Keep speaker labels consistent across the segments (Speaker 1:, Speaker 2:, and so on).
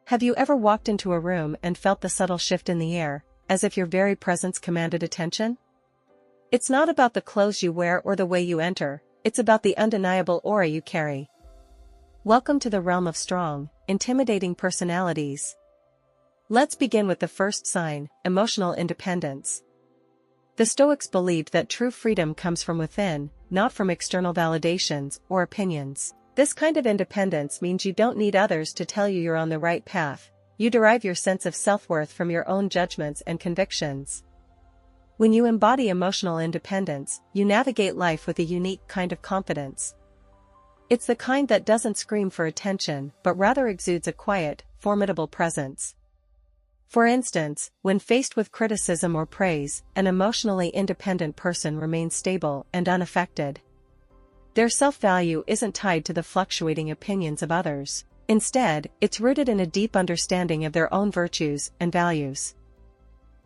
Speaker 1: Have you ever walked into a room and felt the subtle shift in the air, as if your very presence commanded attention? It's not about the clothes you wear or the way you enter, it's about the undeniable aura you carry. Welcome to the realm of strong, intimidating personalities. Let's begin with the first sign, emotional independence. The Stoics believed that true freedom comes from within, not from external validations or opinions. This kind of independence means you don't need others to tell you you're on the right path. You derive your sense of self-worth from your own judgments and convictions. When you embody emotional independence, you navigate life with a unique kind of confidence. It's the kind that doesn't scream for attention, but rather exudes a quiet, formidable presence. For instance, when faced with criticism or praise, an emotionally independent person remains stable and unaffected. Their self-value isn't tied to the fluctuating opinions of others. Instead, it's rooted in a deep understanding of their own virtues and values.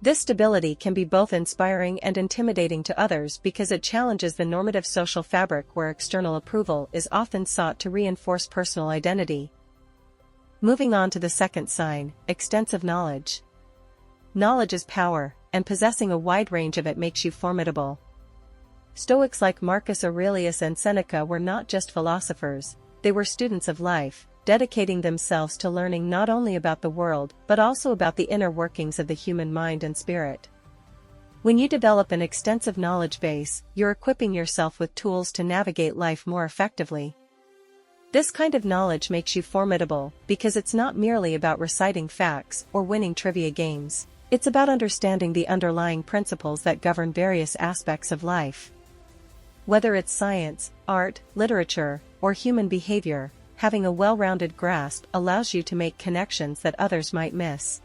Speaker 1: This stability can be both inspiring and intimidating to others because it challenges the normative social fabric where external approval is often sought to reinforce personal identity. Moving on to the second sign, extensive knowledge. Knowledge is power, and possessing a wide range of it makes you formidable. Stoics like Marcus Aurelius and Seneca were not just philosophers, they were students of life, dedicating themselves to learning not only about the world but also about the inner workings of the human mind and spirit. When you develop an extensive knowledge base, you're equipping yourself with tools to navigate life more effectively. This kind of knowledge makes you formidable because it's not merely about reciting facts or winning trivia games. It's about understanding the underlying principles that govern various aspects of life. Whether it's science, art, literature, or human behavior, having a well-rounded grasp allows you to make connections that others might miss.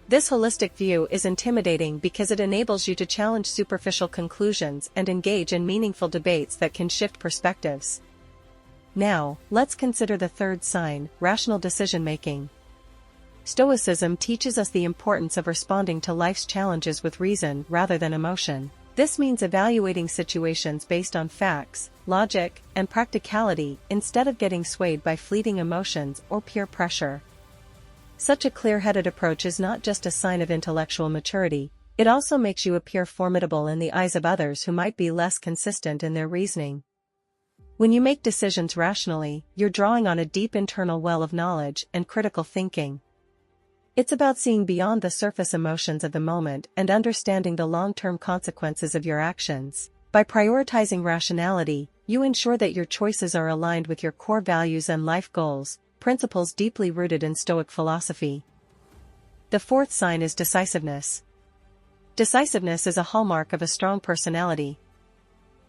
Speaker 1: This holistic view is intimidating because it enables you to challenge superficial conclusions and engage in meaningful debates that can shift perspectives. Now, let's consider the third sign, rational decision-making. Stoicism teaches us the importance of responding to life's challenges with reason rather than emotion. This means evaluating situations based on facts, logic, and practicality instead of getting swayed by fleeting emotions or peer pressure. Such a clear-headed approach is not just a sign of intellectual maturity, it also makes you appear formidable in the eyes of others who might be less consistent in their reasoning. When you make decisions rationally, you're drawing on a deep internal well of knowledge and critical thinking. It's about seeing beyond the surface emotions of the moment and understanding the long-term consequences of your actions. By prioritizing rationality, you ensure that your choices are aligned with your core values and life goals, principles deeply rooted in Stoic philosophy. The fourth sign is decisiveness. Decisiveness is a hallmark of a strong personality.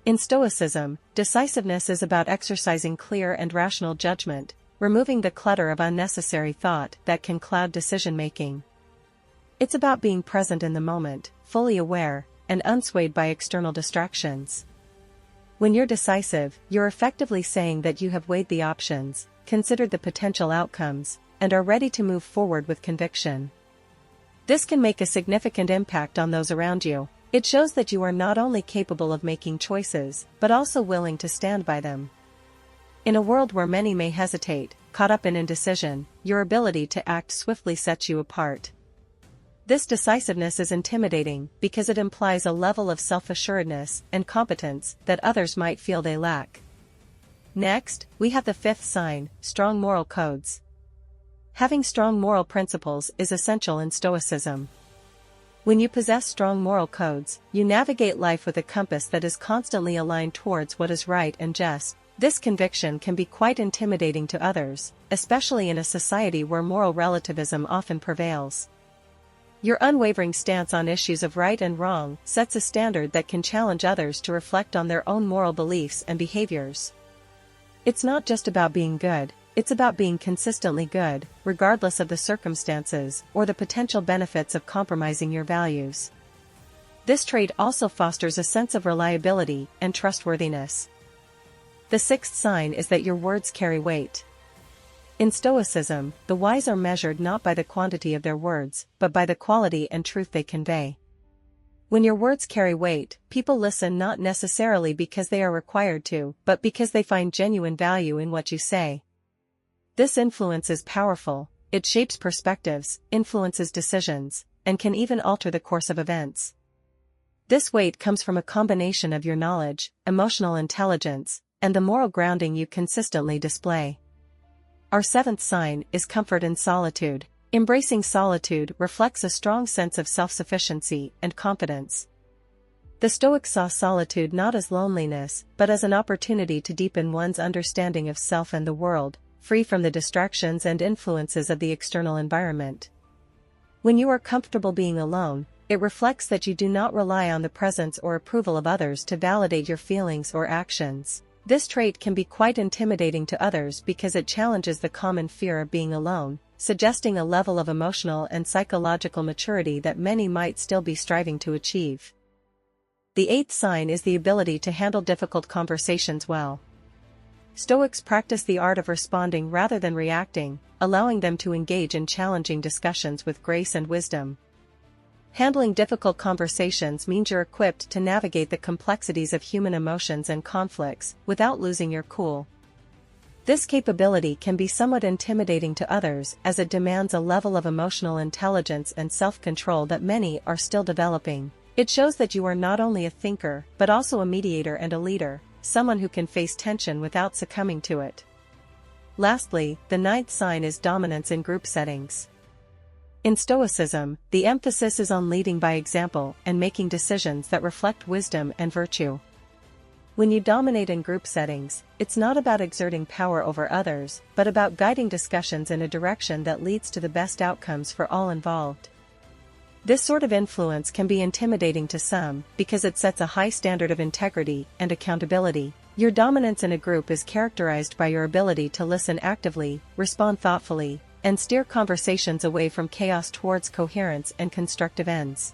Speaker 1: In Stoicism, decisiveness is about exercising clear and rational judgment, removing the clutter of unnecessary thought that can cloud decision-making. It's about being present in the moment, fully aware, and unswayed by external distractions. When you're decisive, you're effectively saying that you have weighed the options, considered the potential outcomes, and are ready to move forward with conviction. This can make a significant impact on those around you. It shows that you are not only capable of making choices, but also willing to stand by them. In a world where many may hesitate, caught up in indecision, your ability to act swiftly sets you apart. This decisiveness is intimidating because it implies a level of self-assuredness and competence that others might feel they lack. Next, we have the fifth sign, strong moral codes. Having strong moral principles is essential in Stoicism. When you possess strong moral codes, you navigate life with a compass that is constantly aligned towards what is right and just. This conviction can be quite intimidating to others, especially in a society where moral relativism often prevails. Your unwavering stance on issues of right and wrong sets a standard that can challenge others to reflect on their own moral beliefs and behaviors. It's not just about being good, it's about being consistently good, regardless of the circumstances or the potential benefits of compromising your values. This trait also fosters a sense of reliability and trustworthiness. The sixth sign is that your words carry weight. In Stoicism, the wise are measured not by the quantity of their words, but by the quality and truth they convey. When your words carry weight, people listen not necessarily because they are required to, but because they find genuine value in what you say. This influence is powerful. it shapes perspectives, influences decisions, and can even alter the course of events. This weight comes from a combination of your knowledge, emotional intelligence, and the moral grounding you consistently display. Our seventh sign is comfort in solitude. Embracing solitude reflects a strong sense of self-sufficiency and confidence. The Stoics saw solitude not as loneliness, but as an opportunity to deepen one's understanding of self and the world, free from the distractions and influences of the external environment. When you are comfortable being alone, it reflects that you do not rely on the presence or approval of others to validate your feelings or actions. This trait can be quite intimidating to others because it challenges the common fear of being alone, suggesting a level of emotional and psychological maturity that many might still be striving to achieve. The eighth sign is the ability to handle difficult conversations well. Stoics practice the art of responding rather than reacting, allowing them to engage in challenging discussions with grace and wisdom. Handling difficult conversations means you're equipped to navigate the complexities of human emotions and conflicts without losing your cool. This capability can be somewhat intimidating to others as it demands a level of emotional intelligence and self-control that many are still developing. It shows that you are not only a thinker but also a mediator and a leader, someone who can face tension without succumbing to it. Lastly, the ninth sign is dominance in group settings. In Stoicism, the emphasis is on leading by example and making decisions that reflect wisdom and virtue. When you dominate in group settings, it's not about exerting power over others, but about guiding discussions in a direction that leads to the best outcomes for all involved. This sort of influence can be intimidating to some because it sets a high standard of integrity and accountability. Your dominance in a group is characterized by your ability to listen actively, respond thoughtfully, and steer conversations away from chaos towards coherence and constructive ends.